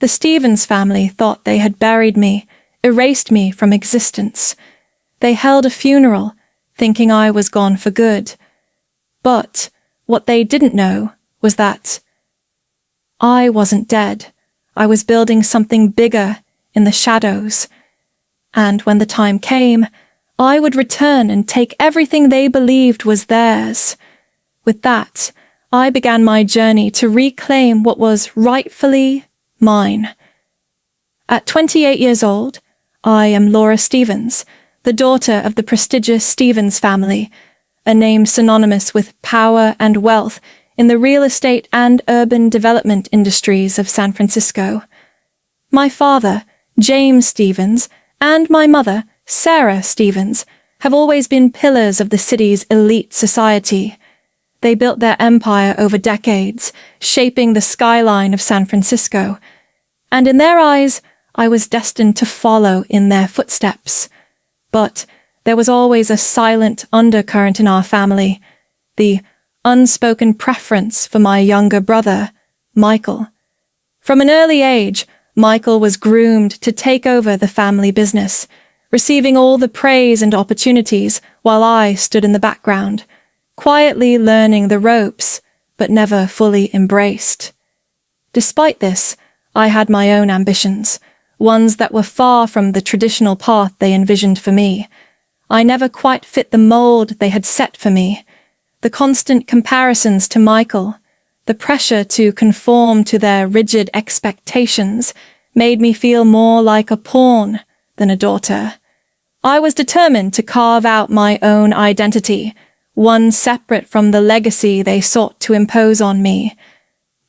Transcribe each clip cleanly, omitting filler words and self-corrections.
The Stevens family thought they had buried me, erased me from existence. They held a funeral, thinking I was gone for good. But what they didn't know was that I wasn't dead. I was building something bigger in the shadows. And when the time came, I would return and take everything they believed was theirs. With that, I began my journey to reclaim what was rightfully mine. At 28 years old, I am Laura Stevens, the daughter of the prestigious Stevens family, a name synonymous with power and wealth in the real estate and urban development industries of San Francisco. My father, James Stevens, and my mother, Sarah Stevens, have always been pillars of the city's elite society. They built their empire over decades, shaping the skyline of San Francisco. And in their eyes, I was destined to follow in their footsteps. But there was always a silent undercurrent in our family, the unspoken preference for my younger brother, Michael. From an early age, Michael was groomed to take over the family business, receiving all the praise and opportunities while I stood in the background, quietly learning the ropes, but never fully embraced. Despite this, I had my own ambitions, ones that were far from the traditional path they envisioned for me. I never quite fit the mold they had set for me. The constant comparisons to Michael, the pressure to conform to their rigid expectations, made me feel more like a pawn than a daughter. I was determined to carve out my own identity, one separate from the legacy they sought to impose on me.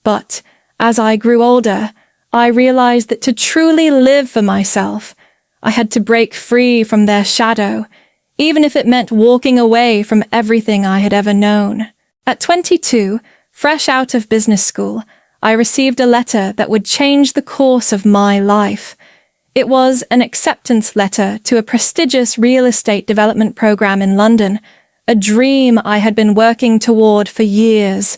But as I grew older, I realized that to truly live for myself, I had to break free from their shadow, even if it meant walking away from everything I had ever known. At 22, fresh out of business school, I received a letter that would change the course of my life. It was an acceptance letter to a prestigious real estate development program in London, a dream I had been working toward for years.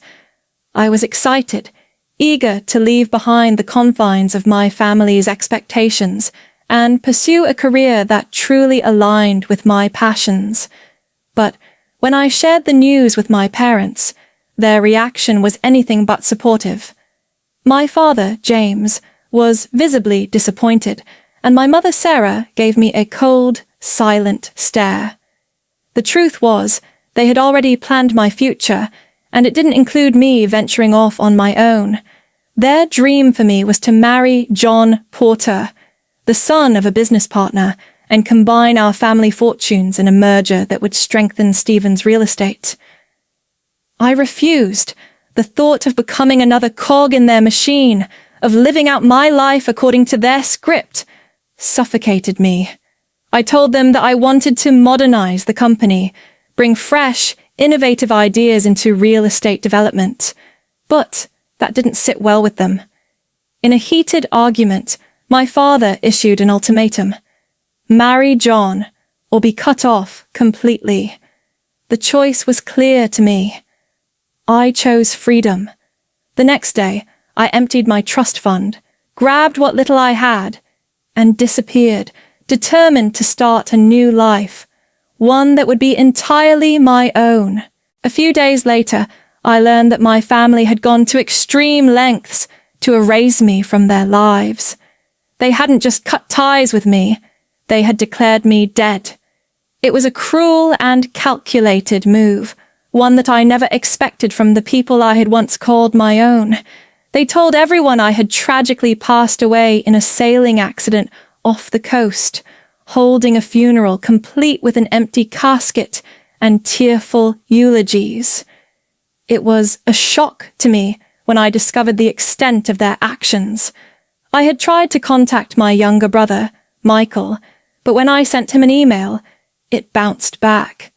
I was excited, eager to leave behind the confines of my family's expectations and pursue a career that truly aligned with my passions. But when I shared the news with my parents, their reaction was anything but supportive. My father, James, was visibly disappointed, and my mother, Sarah, gave me a cold, silent stare. The truth was, they had already planned my future, and it didn't include me venturing off on my own. Their dream for me was to marry John Porter, the son of a business partner, and combine our family fortunes in a merger that would strengthen Stevens' real estate. I refused. The thought of becoming another cog in their machine, of living out my life according to their script, suffocated me. I told them that I wanted to modernize the company, bring fresh, innovative ideas into real estate development. But that didn't sit well with them. In a heated argument, my father issued an ultimatum. Marry John, or be cut off completely. The choice was clear to me. I chose freedom. The next day, I emptied my trust fund, grabbed what little I had, and disappeared, determined to start a new life, one that would be entirely my own. A few days later, I learned that my family had gone to extreme lengths to erase me from their lives. They hadn't just cut ties with me, they had declared me dead. It was a cruel and calculated move, one that I never expected from the people I had once called my own. They told everyone I had tragically passed away in a sailing accident off the coast, holding a funeral complete with an empty casket and tearful eulogies. It was a shock to me when I discovered the extent of their actions. I had tried to contact my younger brother, Michael, but when I sent him an email, it bounced back.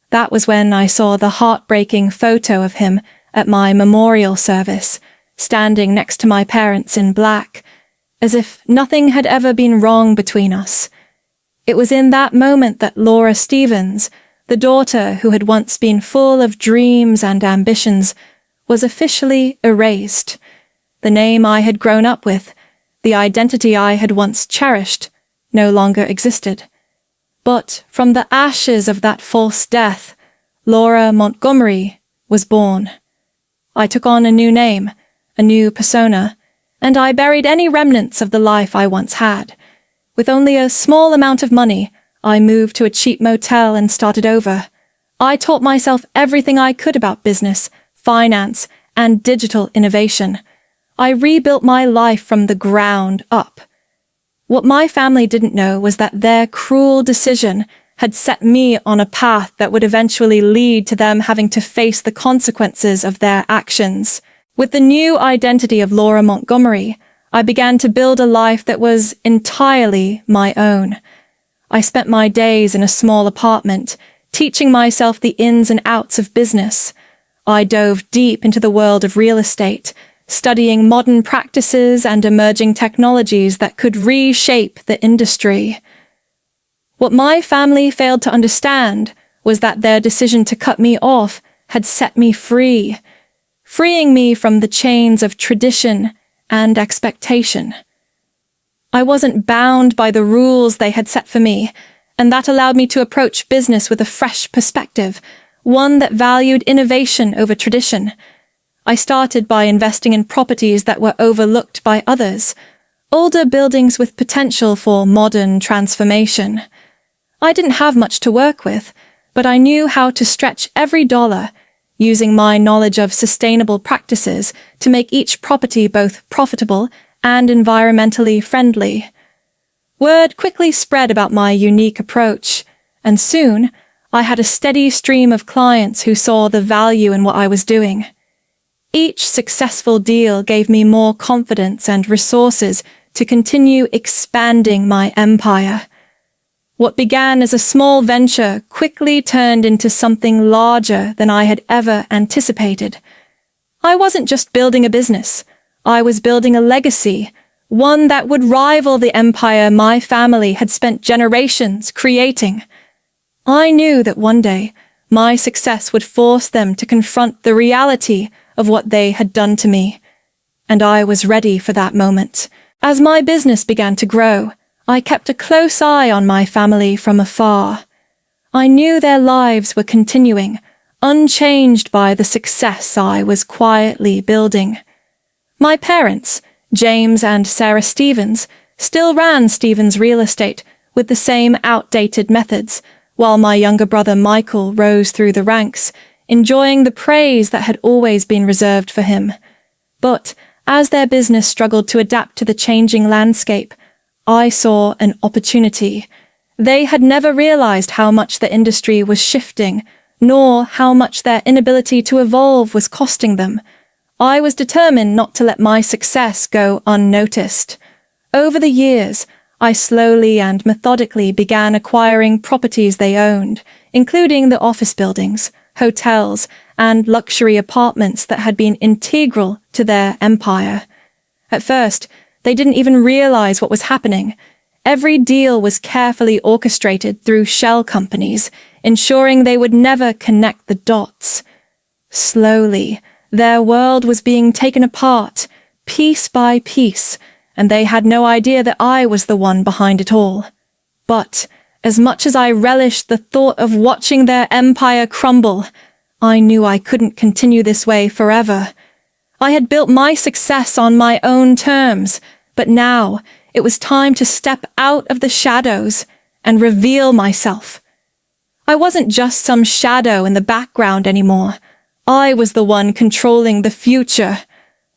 That was when I saw the heartbreaking photo of him at my memorial service, standing next to my parents in black, as if nothing had ever been wrong between us. It was in that moment that Laura Stevens, the daughter who had once been full of dreams and ambitions, was officially erased. The name I had grown up with, The identity I had once cherished no longer existed. But from the ashes of that false death, Laura Montgomery was born. I took on a new name, a new persona, and I buried any remnants of the life I once had. With only a small amount of money, I moved to a cheap motel and started over. I taught myself everything I could about business, finance, and digital innovation. I rebuilt my life from the ground up. What my family didn't know was that their cruel decision had set me on a path that would eventually lead to them having to face the consequences of their actions. With the new identity of Laura Montgomery, I began to build a life that was entirely my own. I spent my days in a small apartment, teaching myself the ins and outs of business. I dove deep into the world of real estate, studying modern practices and emerging technologies that could reshape the industry. What my family failed to understand was that their decision to cut me off had set me free, freeing me from the chains of tradition and expectation. I wasn't bound by the rules they had set for me, and that allowed me to approach business with a fresh perspective, one that valued innovation over tradition. I started by investing in properties that were overlooked by others, older buildings with potential for modern transformation. I didn't have much to work with, but I knew how to stretch every dollar, using my knowledge of sustainable practices to make each property both profitable and environmentally friendly. Word quickly spread about my unique approach, and soon I had a steady stream of clients who saw the value in what I was doing. Each successful deal gave me more confidence and resources to continue expanding my empire. What began as a small venture quickly turned into something larger than I had ever anticipated. I wasn't just building a business. I was building a legacy, one that would rival the empire my family had spent generations creating. I knew that one day my success would force them to confront the reality of what they had done to me, and I was ready for that moment. As my business began to grow, I kept a close eye on my family from afar. I knew their lives were continuing, unchanged by the success I was quietly building. My parents, James and Sarah Stevens, still ran Stevens Real Estate with the same outdated methods, while my younger brother Michael rose through the ranks, enjoying the praise that had always been reserved for him. But as their business struggled to adapt to the changing landscape, I saw an opportunity. They had never realized how much the industry was shifting, nor how much their inability to evolve was costing them. I was determined not to let my success go unnoticed. Over the years, I slowly and methodically began acquiring properties they owned, including the office buildings, hotels, and luxury apartments that had been integral to their empire. At first, they didn't even realize what was happening. Every deal was carefully orchestrated through shell companies, ensuring they would never connect the dots. Slowly, their world was being taken apart, piece by piece, and they had no idea that I was the one behind it all. But as much as I relished the thought of watching their empire crumble, I knew I couldn't continue this way forever. I had built my success on my own terms, but now it was time to step out of the shadows and reveal myself. I wasn't just some shadow in the background anymore. I was the one controlling the future.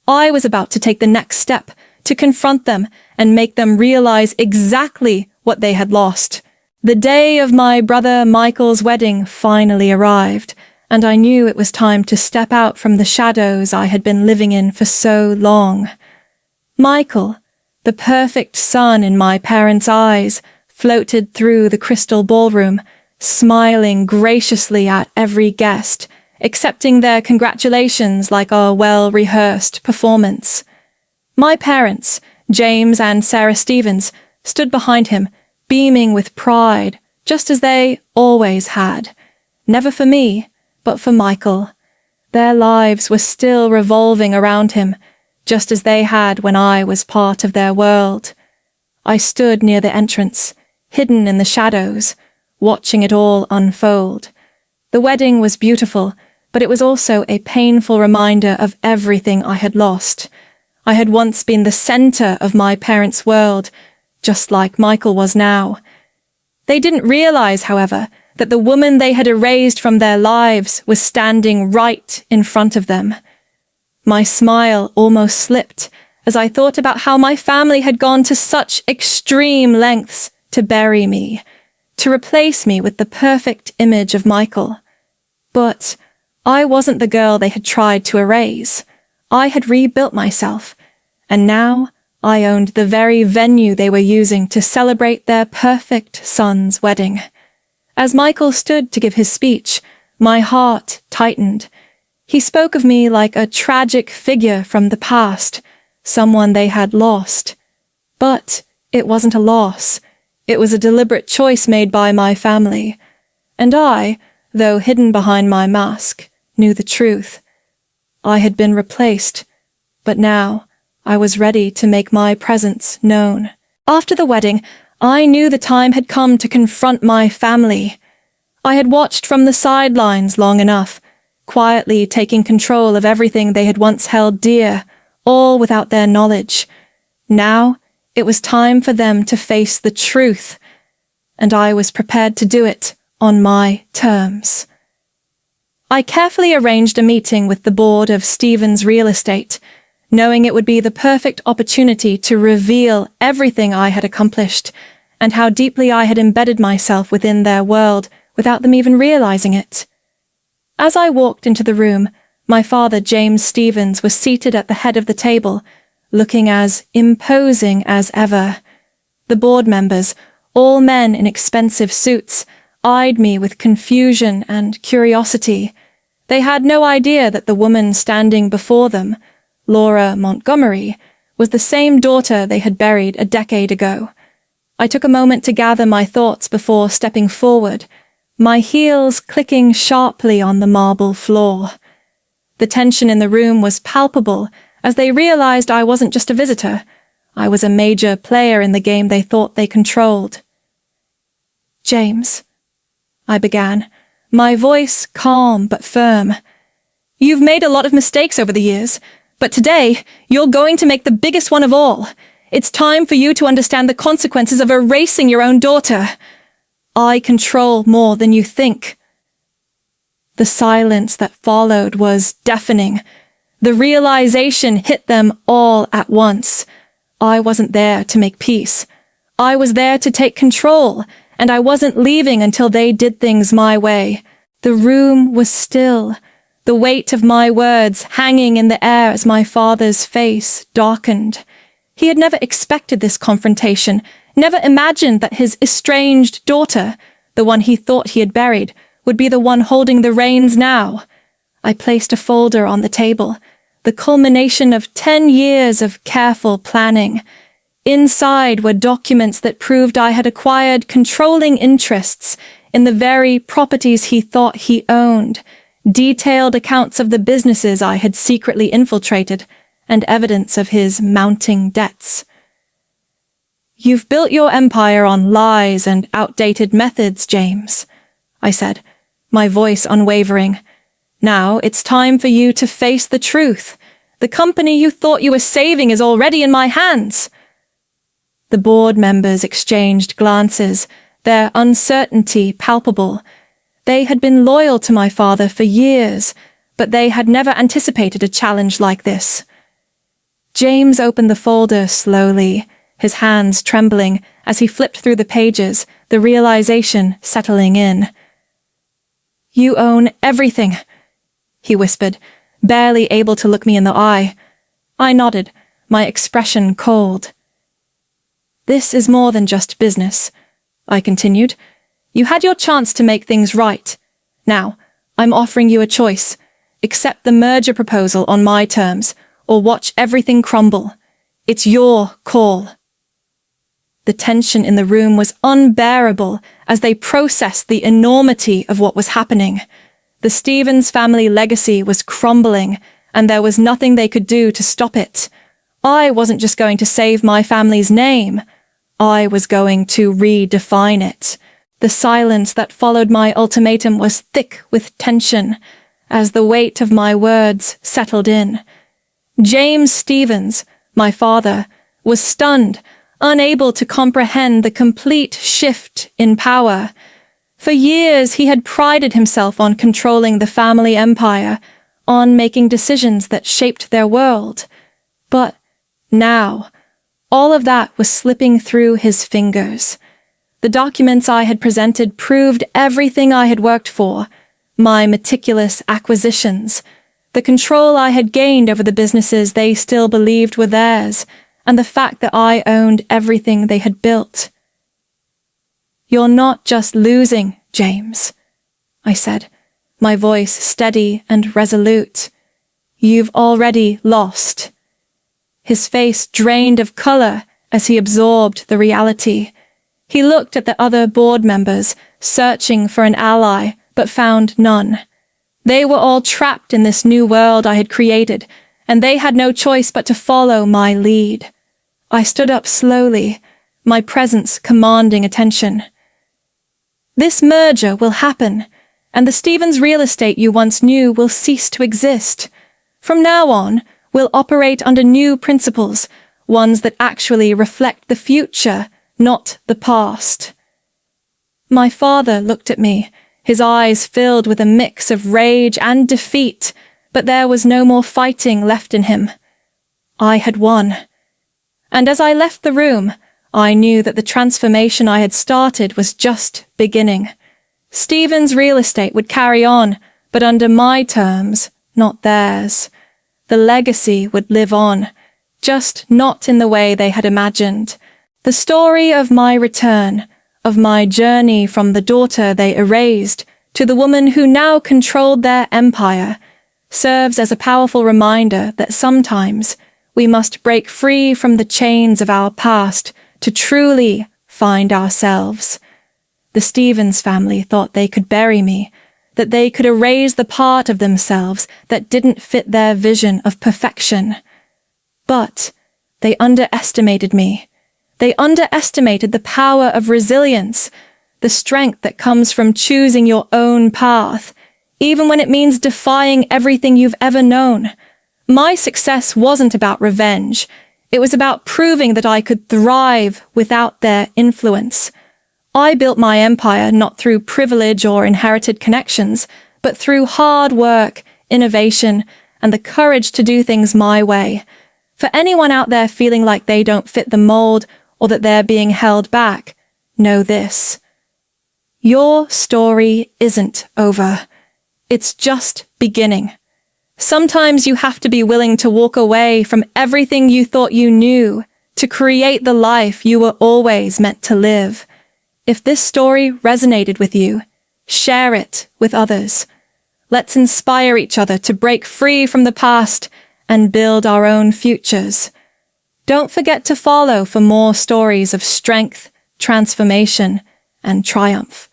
I was about to take the next step, to confront them and make them realize exactly what they had lost. The day of my brother Michael's wedding finally arrived, and I knew it was time to step out from the shadows I had been living in for so long. Michael, the perfect sun in my parents' eyes, floated through the crystal ballroom, smiling graciously at every guest, accepting their congratulations like a well-rehearsed performance. My parents, James and Sarah Stevens, stood behind him, beaming with pride, just as they always had. Never for me, but for Michael. Their lives were still revolving around him, just as they had when I was part of their world. I stood near the entrance, hidden in the shadows, watching it all unfold. The wedding was beautiful, but it was also a painful reminder of everything I had lost. I had once been the center of my parents' world, just like Michael was now. They didn't realize, however, that the woman they had erased from their lives was standing right in front of them. My smile almost slipped as I thought about how my family had gone to such extreme lengths to bury me, to replace me with the perfect image of Michael. But I wasn't the girl they had tried to erase. I had rebuilt myself, and now I owned the very venue they were using to celebrate their perfect son's wedding. As Michael stood to give his speech, my heart tightened. He spoke of me like a tragic figure from the past, someone they had lost. But it wasn't a loss. It was a deliberate choice made by my family. And I, though hidden behind my mask, knew the truth. I had been replaced, but now I was ready to make my presence known. After the wedding, I knew the time had come to confront my family. I had watched from the sidelines long enough, quietly taking control of everything they had once held dear, all without their knowledge. Now it was time for them to face the truth, and I was prepared to do it on my terms. I carefully arranged a meeting with the board of Stevens Real Estate, knowing it would be the perfect opportunity to reveal everything I had accomplished and how deeply I had embedded myself within their world without them even realizing it. As I walked into the room, my father, James Stevens, was seated at the head of the table, looking as imposing as ever. The board members, all men in expensive suits, eyed me with confusion and curiosity. They had no idea that the woman standing before them, Laura Montgomery, was the same daughter they had buried a decade ago. I took a moment to gather my thoughts before stepping forward, my heels clicking sharply on the marble floor. The tension in the room was palpable as they realized I wasn't just a visitor. I was a major player in the game they thought they controlled. "James," I began, my voice calm but firm. "You've made a lot of mistakes over the years, but today you're going to make the biggest one of all. It's time for you to understand the consequences of erasing your own daughter. I control more than you think." The silence that followed was deafening. The realization hit them all at once. I wasn't there to make peace. I was there to take control, and I wasn't leaving until they did things my way. The room was still, the weight of my words hanging in the air as my father's face darkened. He had never expected this confrontation, never imagined that his estranged daughter, the one he thought he had buried, would be the one holding the reins now. I placed a folder on the table, the culmination of 10 years of careful planning. Inside were documents that proved I had acquired controlling interests in the very properties he thought he owned, detailed accounts of the businesses I had secretly infiltrated, and evidence of his mounting debts. "You've built your empire on lies and outdated methods, James," I said, my voice unwavering. "Now it's time for you to face the truth. The company you thought you were saving is already in my hands." The board members exchanged glances, their uncertainty palpable. They had been loyal to my father for years, but they had never anticipated a challenge like this. James opened the folder slowly, his hands trembling as he flipped through the pages, the realization settling in. "You own everything," he whispered, barely able to look me in the eye. I nodded, my expression cold. "This is more than just business," I continued. "You had your chance to make things right. Now, I'm offering you a choice. Accept the merger proposal on my terms, or watch everything crumble. It's your call." The tension in the room was unbearable as they processed the enormity of what was happening. The Stevens family legacy was crumbling, and there was nothing they could do to stop it. I wasn't just going to save my family's name. I was going to redefine it. The silence that followed my ultimatum was thick with tension as the weight of my words settled in. James Stevens, my father, was stunned, unable to comprehend the complete shift in power. For years he had prided himself on controlling the family empire, on making decisions that shaped their world. But now, all of that was slipping through his fingers. The documents I had presented proved everything I had worked for, my meticulous acquisitions, the control I had gained over the businesses they still believed were theirs, and the fact that I owned everything they had built. "You're not just losing, James," I said, my voice steady and resolute. "You've already lost." His face drained of color as he absorbed the reality. He looked at the other board members, searching for an ally, but found none. They were all trapped in this new world I had created, and they had no choice but to follow my lead. I stood up slowly, my presence commanding attention. "This merger will happen, and the Stevens real estate you once knew will cease to exist. From now on, we'll operate under new principles, ones that actually reflect the future, not the past." My father looked at me, his eyes filled with a mix of rage and defeat, but there was no more fighting left in him. I had won. And as I left the room, I knew that the transformation I had started was just beginning. Stevens Real Estate would carry on, but under my terms, not theirs. The legacy would live on, just not in the way they had imagined. The story of my return, of my journey from the daughter they erased to the woman who now controlled their empire, serves as a powerful reminder that sometimes we must break free from the chains of our past to truly find ourselves. The Stevens family thought they could bury me, that they could erase the part of themselves that didn't fit their vision of perfection. But they underestimated me. They underestimated the power of resilience, the strength that comes from choosing your own path, even when it means defying everything you've ever known. My success wasn't about revenge. It was about proving that I could thrive without their influence. I built my empire not through privilege or inherited connections, but through hard work, innovation, and the courage to do things my way. For anyone out there feeling like they don't fit the mold or that they're being held back, know this. Your story isn't over. It's just beginning. Sometimes you have to be willing to walk away from everything you thought you knew to create the life you were always meant to live. If this story resonated with you, share it with others. Let's inspire each other to break free from the past and build our own futures. Don't forget to follow for more stories of strength, transformation, and triumph.